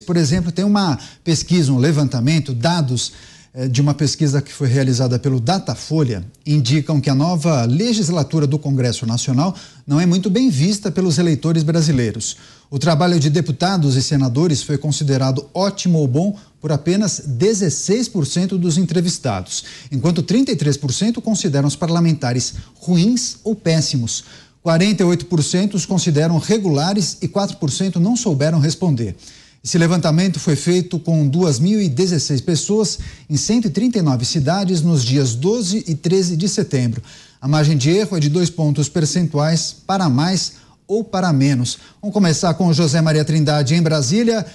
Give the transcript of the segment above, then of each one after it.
Por exemplo, tem uma pesquisa, um levantamento, dados de uma pesquisa que foi realizada pelo Datafolha, indicam que a nova legislatura do Congresso Nacional não é muito bem vista pelos eleitores brasileiros. O trabalho de deputados e senadores foi considerado ótimo ou bom por apenas 16% dos entrevistados, enquanto 33% consideram os parlamentares ruins ou péssimos. 48% os consideram regulares e 4% não souberam responder. Esse levantamento foi feito com 2.016 pessoas em 139 cidades nos dias 12 e 13 de setembro. A margem de erro é de 2 pontos percentuais para mais ou para menos. Vamos começar com o José Maria Trindade em Brasília.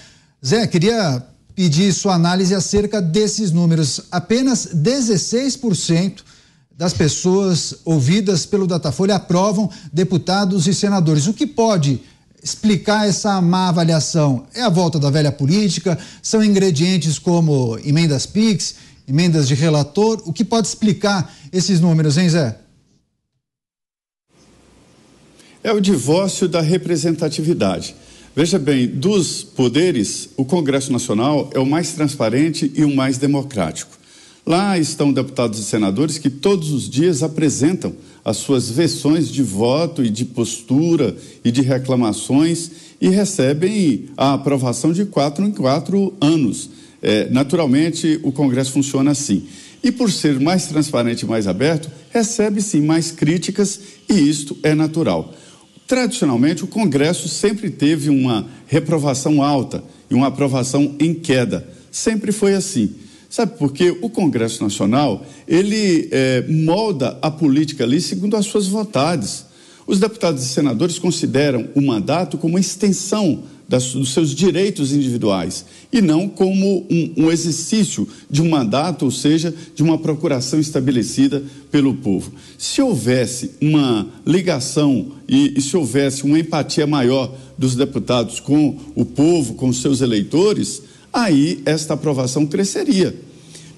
Zé, queria pedir sua análise acerca desses números. Apenas 16% das pessoas ouvidas pelo Datafolha aprovam deputados e senadores. O que pode explicar essa má avaliação? É a volta da velha política? São ingredientes como emendas PIX, emendas de relator? O que pode explicar esses números, hein, Zé? É o divórcio da representatividade. Veja bem, dos poderes, o Congresso Nacional é o mais transparente e o mais democrático. Lá estão deputados e senadores que todos os dias apresentam as suas versões de voto e de postura e de reclamações e recebem a aprovação de 4 em 4 anos. Naturalmente, o Congresso funciona assim. E por ser mais transparente e mais aberto, recebe sim mais críticas e isto é natural. Tradicionalmente, o Congresso sempre teve uma reprovação alta e uma aprovação em queda. Sempre foi assim. Sabe por quê? O Congresso Nacional, ele molda a política ali segundo as suas vontades. Os deputados e senadores consideram o mandato como uma extensão dos seus direitos individuais e não como um exercício de um mandato, ou seja, de uma procuração estabelecida pelo povo. Se houvesse uma ligação e se houvesse uma empatia maior dos deputados com o povo, com os seus eleitores, aí esta aprovação cresceria,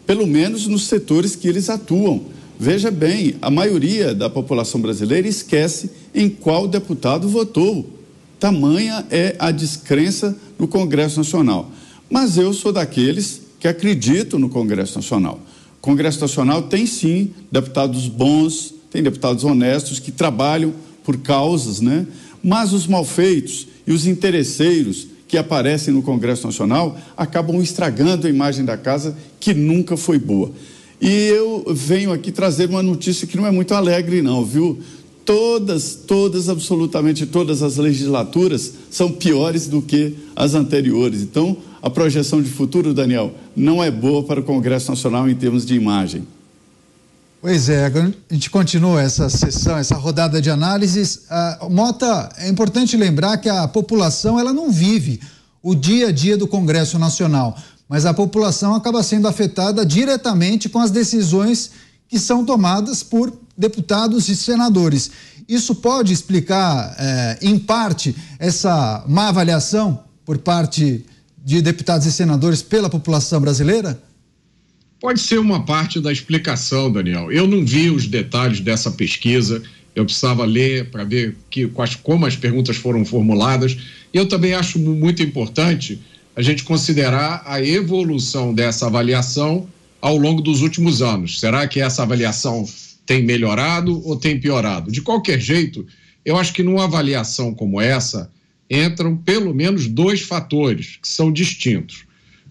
pelo menos nos setores que eles atuam. Veja bem, a maioria da população brasileira esquece em qual deputado votou. Tamanha é a descrença no Congresso Nacional. Mas eu sou daqueles que acreditam no Congresso Nacional. O Congresso Nacional tem sim deputados bons, tem deputados honestos que trabalham por causas, né? Mas os malfeitos e os interesseiros que aparecem no Congresso Nacional acabam estragando a imagem da casa, que nunca foi boa. E eu venho aqui trazer uma notícia que não é muito alegre não, viu? Absolutamente todas as legislaturas são piores do que as anteriores. Então, a projeção de futuro, Daniel, não é boa para o Congresso Nacional em termos de imagem. Pois é, a gente continua essa sessão, essa rodada de análises. Mota, é importante lembrar que a população ela não vive o dia a dia do Congresso Nacional, mas a população acaba sendo afetada diretamente com as decisões que são tomadas por deputados e senadores. Isso pode explicar, em parte, essa má avaliação por parte de deputados e senadores pela população brasileira? Pode ser uma parte da explicação, Daniel. Eu não vi os detalhes dessa pesquisa, eu precisava ler para ver como as perguntas foram formuladas. E eu também acho muito importante a gente considerar a evolução dessa avaliação ao longo dos últimos anos. Será que essa avaliação tem melhorado ou tem piorado? De qualquer jeito, eu acho que numa avaliação como essa entram pelo menos 2 fatores que são distintos.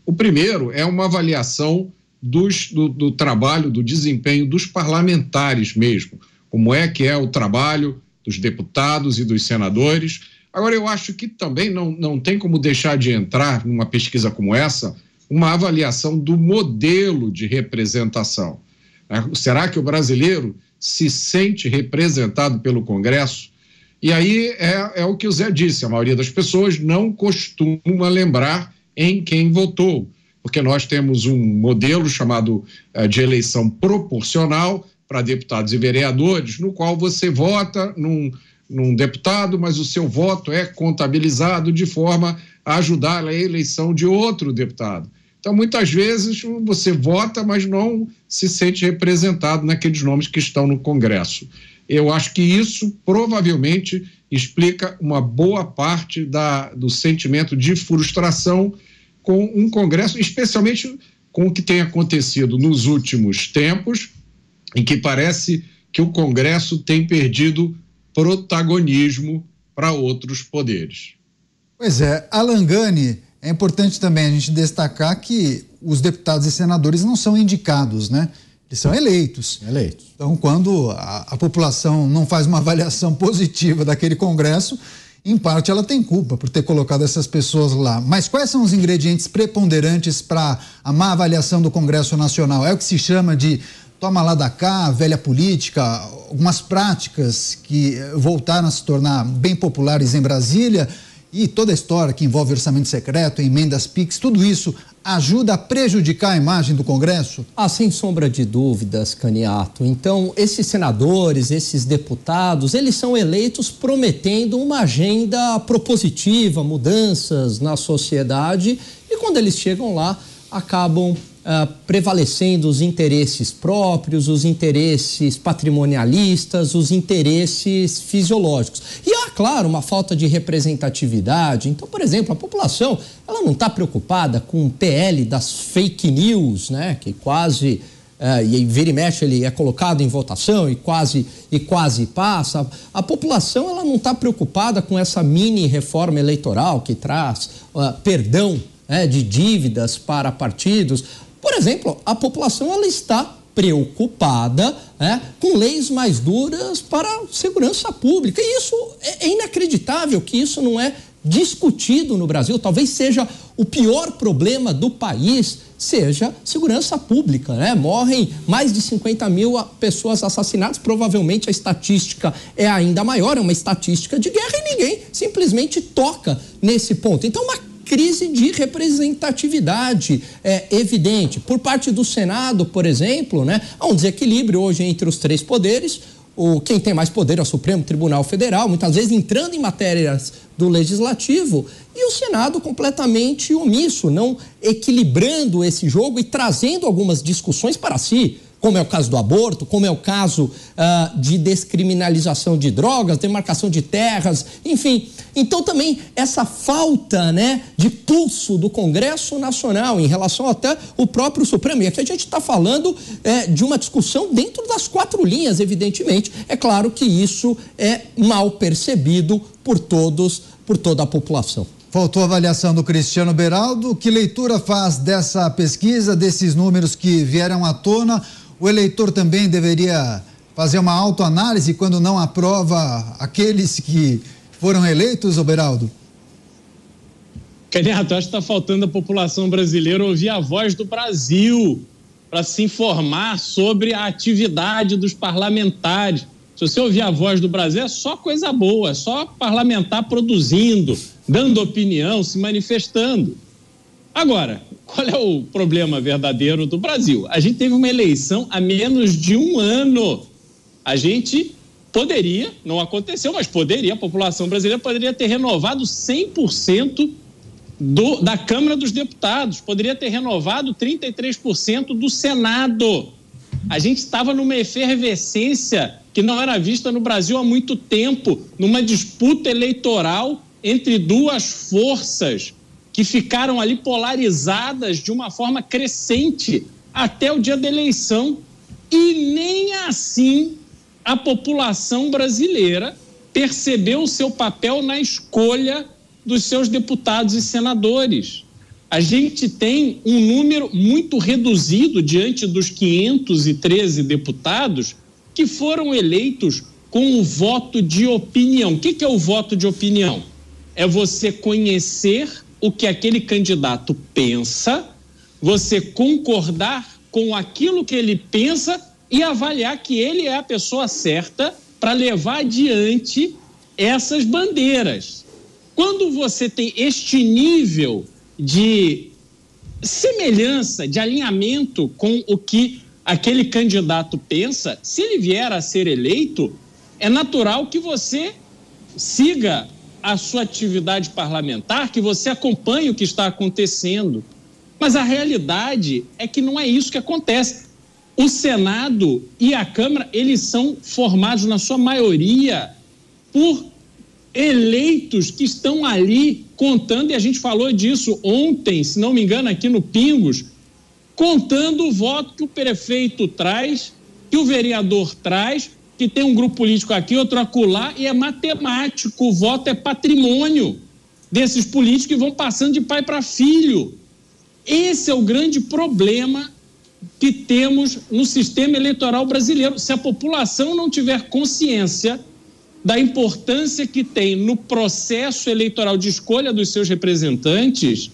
O primeiro é uma avaliação do trabalho, do desempenho dos parlamentares mesmo, como é que é o trabalho dos deputados e dos senadores. Agora, eu acho que também não tem como deixar de entrar numa pesquisa como essa uma avaliação do modelo de representação. Será que o brasileiro se sente representado pelo Congresso? E aí é o que o Zé disse, a maioria das pessoas não costuma lembrar em quem votou, porque nós temos um modelo chamado de eleição proporcional para deputados e vereadores, no qual você vota num deputado, mas o seu voto é contabilizado de forma a ajudar a eleição de outro deputado. Então, muitas vezes, você vota, mas não se sente representado naqueles nomes que estão no Congresso. Eu acho que isso provavelmente explica uma boa parte do sentimento de frustração com um Congresso, especialmente com o que tem acontecido nos últimos tempos, em que parece que o Congresso tem perdido protagonismo para outros poderes. Pois é, Alan Gani, é importante também a gente destacar que os deputados e senadores não são indicados, né? Eles são eleitos. Então, quando a população não faz uma avaliação positiva daquele Congresso, em parte ela tem culpa por ter colocado essas pessoas lá. Mas quais são os ingredientes preponderantes para a má avaliação do Congresso Nacional? É o que se chama de toma lá da cá, velha política, algumas práticas que voltaram a se tornar bem populares em Brasília e toda a história que envolve orçamento secreto, emendas PIX, tudo isso ajuda a prejudicar a imagem do Congresso? Sem sombra de dúvidas, Caniato. Então, esses senadores, esses deputados, eles são eleitos prometendo uma agenda propositiva, mudanças na sociedade, e quando eles chegam lá, acabam prevalecendo os interesses próprios, os interesses patrimonialistas, os interesses fisiológicos. E há, claro, uma falta de representatividade. Então, por exemplo, a população, ela não está preocupada com o PL das fake news, né? Que quase, e vira e mexe, ele é colocado em votação e quase passa. A população, ela não está preocupada com essa mini reforma eleitoral que traz perdão de dívidas para partidos. Por exemplo, a população, ela está preocupada com leis mais duras para a segurança pública. E isso é inacreditável que isso não é discutido no Brasil. Talvez seja o pior problema do país, seja segurança pública, né? Morrem mais de 50 mil pessoas assassinadas. Provavelmente a estatística é ainda maior, é uma estatística de guerra e ninguém simplesmente toca nesse ponto. Então, uma crise de representatividade evidente. Por parte do Senado, por exemplo, né, há um desequilíbrio hoje entre os três poderes. Quem tem mais poder é o Supremo Tribunal Federal, muitas vezes entrando em matérias do Legislativo, e o Senado completamente omisso, não equilibrando esse jogo e trazendo algumas discussões para si, como é o caso do aborto, como é o caso de descriminalização de drogas, demarcação de terras, enfim. Então também essa falta, né, de pulso do Congresso Nacional em relação até o próprio Supremo. E aqui a gente está falando de uma discussão dentro das quatro linhas, evidentemente. É claro que isso é mal percebido por toda a população. Faltou a avaliação do Cristiano Beraldo. Que leitura faz dessa pesquisa, desses números que vieram à tona? O eleitor também deveria fazer uma autoanálise quando não aprova aqueles que foram eleitos, Beraldo? Caniato, acho que está faltando a população brasileira ouvir a voz do Brasil para se informar sobre a atividade dos parlamentares. Se você ouvir a voz do Brasil, é só coisa boa, é só parlamentar produzindo, dando opinião, se manifestando. Agora, qual é o problema verdadeiro do Brasil? A gente teve uma eleição há menos de um ano. A gente poderia, não aconteceu, mas poderia, a população brasileira poderia ter renovado 100% da Câmara dos Deputados, poderia ter renovado 33% do Senado. A gente estava numa efervescência que não era vista no Brasil há muito tempo, numa disputa eleitoral entre duas forças que ficaram ali polarizadas de uma forma crescente até o dia da eleição. E nem assim a população brasileira percebeu o seu papel na escolha dos seus deputados e senadores. A gente tem um número muito reduzido diante dos 513 deputados que foram eleitos com o voto de opinião. O que é o voto de opinião? É você conhecer o que aquele candidato pensa, você concordar com aquilo que ele pensa e avaliar que ele é a pessoa certa para levar adiante essas bandeiras. Quando você tem este nível de semelhança, de alinhamento com o que aquele candidato pensa, se ele vier a ser eleito, é natural que você siga a sua atividade parlamentar, que você acompanhe o que está acontecendo. Mas a realidade é que não é isso que acontece. O Senado e a Câmara, eles são formados, na sua maioria, por eleitos que estão ali contando, e a gente falou disso ontem, se não me engano, aqui no Pingos, contando o voto que o prefeito traz, que o vereador traz, que tem um grupo político aqui, outro acolá, e é matemático, o voto é patrimônio desses políticos que vão passando de pai para filho. Esse é o grande problema que temos no sistema eleitoral brasileiro. Se a população não tiver consciência da importância que tem no processo eleitoral de escolha dos seus representantes,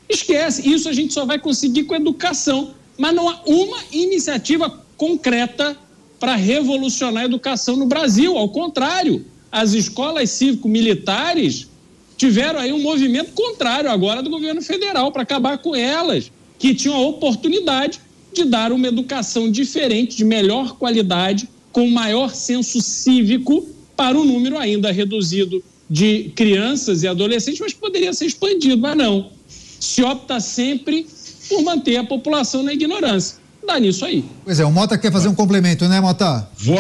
esquece. Isso a gente só vai conseguir com educação. Mas não há uma iniciativa concreta para revolucionar a educação no Brasil. Ao contrário, as escolas cívico-militares tiveram aí um movimento contrário agora do governo federal para acabar com elas, que tinham a oportunidade de dar uma educação diferente, de melhor qualidade, com maior senso cívico para um número ainda reduzido de crianças e adolescentes, mas poderia ser expandido, mas não. Se opta sempre por manter a população na ignorância. Dá nisso aí. Pois é, o Mota quer fazer um complemento, né, Mota? Vou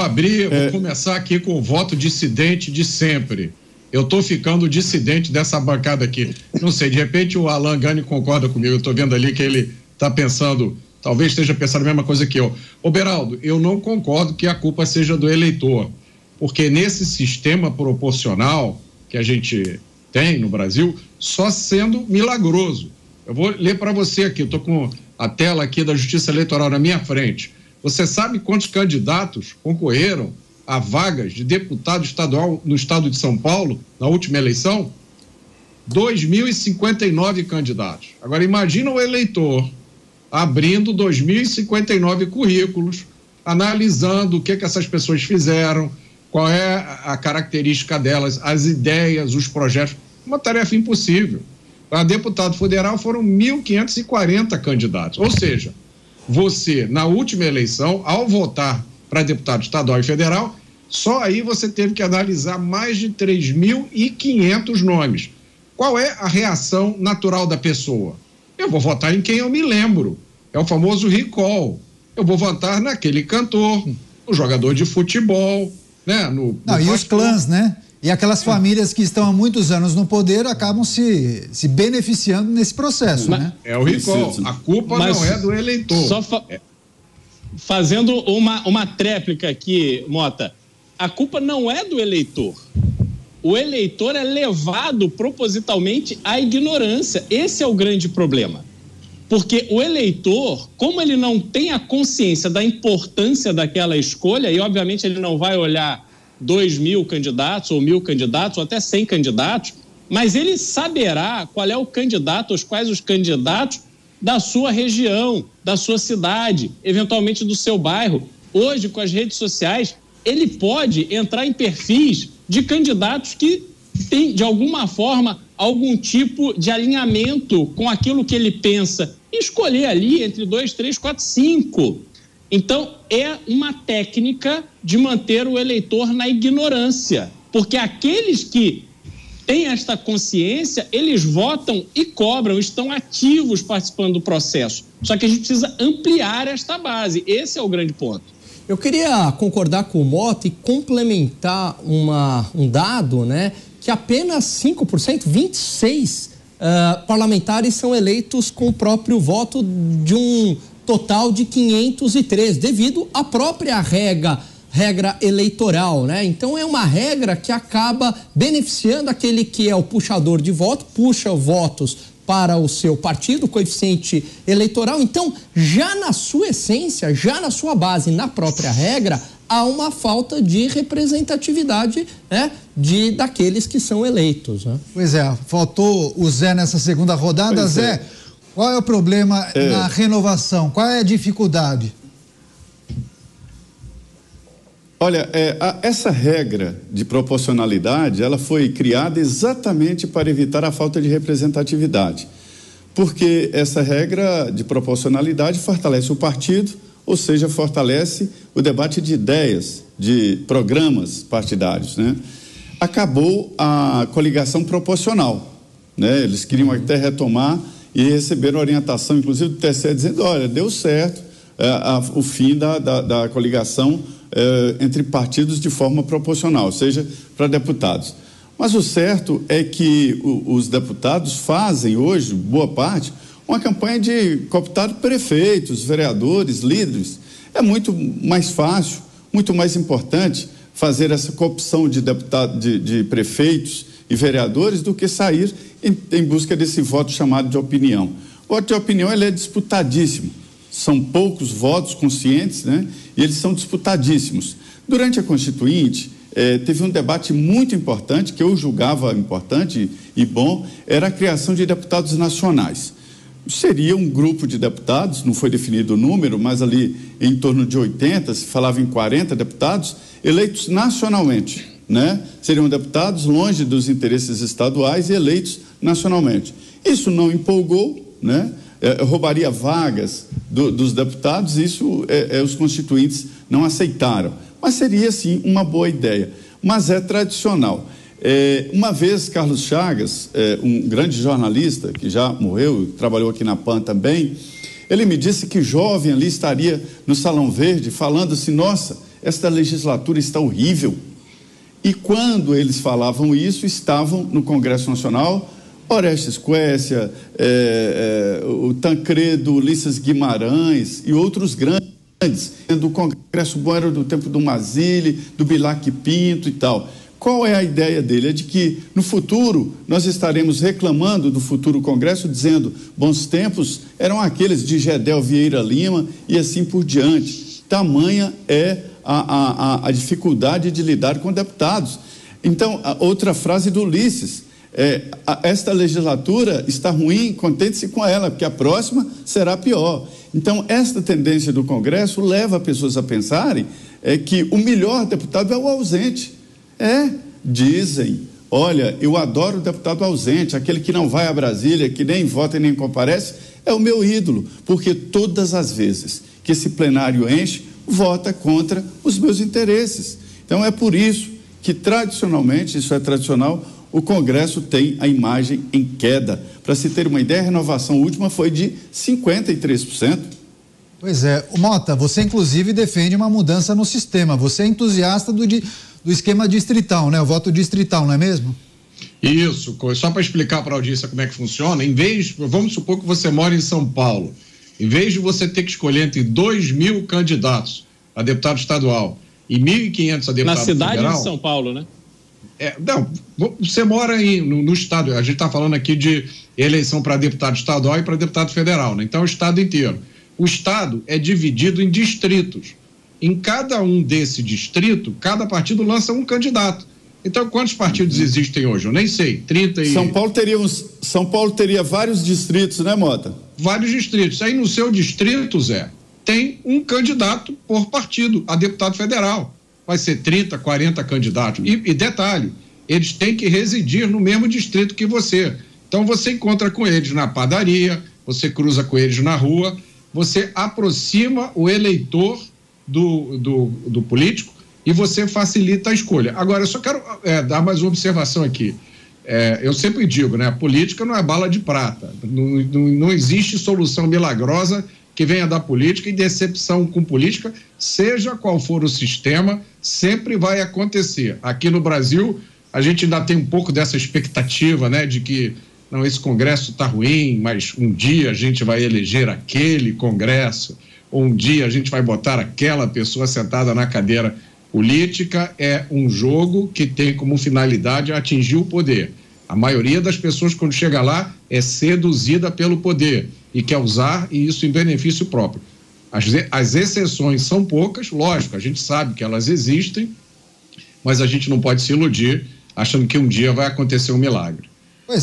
começar aqui com o voto dissidente de sempre. Eu estou ficando dissidente dessa bancada aqui. Não sei, de repente o Alan Gani concorda comigo, eu estou vendo ali que ele está pensando, talvez esteja pensando a mesma coisa que eu. Ô Beraldo, eu não concordo que a culpa seja do eleitor, porque nesse sistema proporcional que a gente tem no Brasil, só sendo milagroso. Eu vou ler para você aqui, eu estou com a tela aqui da Justiça Eleitoral na minha frente. Você sabe quantos candidatos concorreram a vagas de deputado estadual no estado de São Paulo na última eleição? 2.059 candidatos. Agora imagina o eleitor abrindo 2.059 currículos, analisando o que essas pessoas fizeram, qual é a característica delas, as ideias, os projetos. Uma tarefa impossível. Para deputado federal foram 1.540 candidatos. Ou seja, você, na última eleição, ao votar para deputado estadual e federal, só aí você teve que analisar mais de 3.500 nomes. Qual é a reação natural da pessoa? Eu vou votar em quem eu me lembro. É o famoso recall. Eu vou votar naquele cantor, no jogador de futebol, né? E os clãs, né? E aquelas famílias que estão há muitos anos no poder acabam se beneficiando nesse processo, né? É o recall. A culpa não é do eleitor. Fazendo uma tréplica aqui, Mota, a culpa não é do eleitor. O eleitor é levado propositalmente à ignorância. Esse é o grande problema. Porque o eleitor, como ele não tem a consciência da importância daquela escolha, e obviamente ele não vai olhar 2.000 candidatos, ou 1.000 candidatos, ou até 100 candidatos, mas ele saberá qual é o candidato, os quais os candidatos da sua região, da sua cidade, eventualmente do seu bairro. Hoje, com as redes sociais, ele pode entrar em perfis de candidatos que têm, de alguma forma, algum tipo de alinhamento com aquilo que ele pensa e escolher ali entre 2, 3, 4, 5. Então, é uma técnica de manter o eleitor na ignorância, porque aqueles que têm esta consciência, eles votam e cobram, estão ativos participando do processo. Só que a gente precisa ampliar esta base. Esse é o grande ponto. Eu queria concordar com o Mota e complementar um dado, né, que apenas 5%, 26 parlamentares são eleitos com o próprio voto de um total de 503, devido à própria regra eleitoral, né? Então é uma regra que acaba beneficiando aquele que é o puxador de voto, puxa votos para o seu partido, coeficiente eleitoral. Então, já na sua essência, já na sua base, na própria regra, há uma falta de representatividade, né, daqueles que são eleitos, né? Pois é, faltou o Zé nessa segunda rodada. Pois Zé, qual é o problema na renovação? Qual é a dificuldade? Olha, essa regra de proporcionalidade, ela foi criada exatamente para evitar a falta de representatividade. Porque essa regra de proporcionalidade fortalece o partido, ou seja, fortalece o debate de ideias, de programas partidários, né? Acabou a coligação proporcional, né? Eles queriam até retomar e receberam orientação, inclusive do TSE, dizendo, olha, deu certo o fim da coligação entre partidos de forma proporcional, ou seja, para deputados. Mas o certo é que os deputados fazem hoje, boa parte, uma campanha de cooptar prefeitos, vereadores, líderes. É muito mais fácil, muito mais importante fazer essa coopção de de prefeitos e vereadores do que sair em busca desse voto chamado de opinião. O voto de opinião ele é disputadíssimo. São poucos votos conscientes, né? E eles são disputadíssimos. Durante a Constituinte, teve um debate muito importante, que eu julgava importante e bom, era a criação de deputados nacionais. Seria um grupo de deputados, não foi definido o número, mas ali em torno de 80, se falava em 40 deputados, eleitos nacionalmente, né? Seriam deputados longe dos interesses estaduais e eleitos nacionalmente. Isso não empolgou, né? Roubaria vagas dos deputados, isso os constituintes não aceitaram. Mas seria, sim, uma boa ideia. Mas é tradicional. Uma vez, Carlos Chagas, um grande jornalista que já morreu, trabalhou aqui na PAN também, ele me disse que jovem ali estaria no Salão Verde falando assim, nossa, esta legislatura está horrível. E quando eles falavam isso, estavam no Congresso Nacional, Orestes Quércia, o Tancredo Ulisses Guimarães e outros grandes. Do Congresso bom era do tempo do Mazzilli, do Bilac Pinto e tal. Qual é a ideia dele? É de que no futuro nós estaremos reclamando do futuro Congresso, dizendo bons tempos eram aqueles de Gedel Vieira Lima e assim por diante. Tamanha é a dificuldade de lidar com deputados. Então, outra frase do Ulisses, esta legislatura está ruim, contente-se com ela, porque a próxima será pior. Então, esta tendência do Congresso leva pessoas a pensarem que o melhor deputado é o ausente. Dizem, olha, eu adoro o deputado ausente, aquele que não vai a Brasília, que nem vota e nem comparece, é o meu ídolo, porque todas as vezes que esse plenário enche, vota contra os meus interesses. Então, é por isso que, tradicionalmente, isso é tradicional, o Congresso tem a imagem em queda. Para se ter uma ideia, a renovação última foi de 53%. Pois é. Mota, você inclusive defende uma mudança no sistema. Você é entusiasta do esquema distrital, né? O voto distrital, não é mesmo? Isso. Só para explicar para a audiência como é que funciona, vamos supor que você mora em São Paulo. Em vez de você ter que escolher entre 2.000 candidatos a deputado estadual e 1.500 a deputado federal... Na cidade de São Paulo, né? Não, você mora no estado, a gente está falando aqui de eleição para deputado estadual e para deputado federal, né? Então o estado inteiro. O estado é dividido em distritos. Em cada um desse distrito, cada partido lança um candidato. Então quantos partidos existem hoje? Eu nem sei, 30 e... São Paulo teria vários distritos, né, Mota? Vários distritos. Aí no seu distrito, Zé, tem um candidato por partido a deputado federal. Vai ser 30, 40 candidatos. E detalhe, eles têm que residir no mesmo distrito que você. Então você encontra com eles na padaria, você cruza com eles na rua, você aproxima o eleitor do político e você facilita a escolha. Agora, eu só quero dar mais uma observação aqui. Eu sempre digo, né? A política não é bala de prata. Não existe solução milagrosa que venha da política, e decepção com política, seja qual for o sistema, sempre vai acontecer. Aqui no Brasil, a gente ainda tem um pouco dessa expectativa, né, de que não, esse Congresso está ruim, mas um dia a gente vai eleger aquele Congresso, ou um dia a gente vai botar aquela pessoa sentada na cadeira. Política é um jogo que tem como finalidade atingir o poder. A maioria das pessoas, quando chega lá, é seduzida pelo poder e quer usar isso em benefício próprio. As exceções são poucas, lógico, a gente sabe que elas existem, mas a gente não pode se iludir achando que um dia vai acontecer um milagre.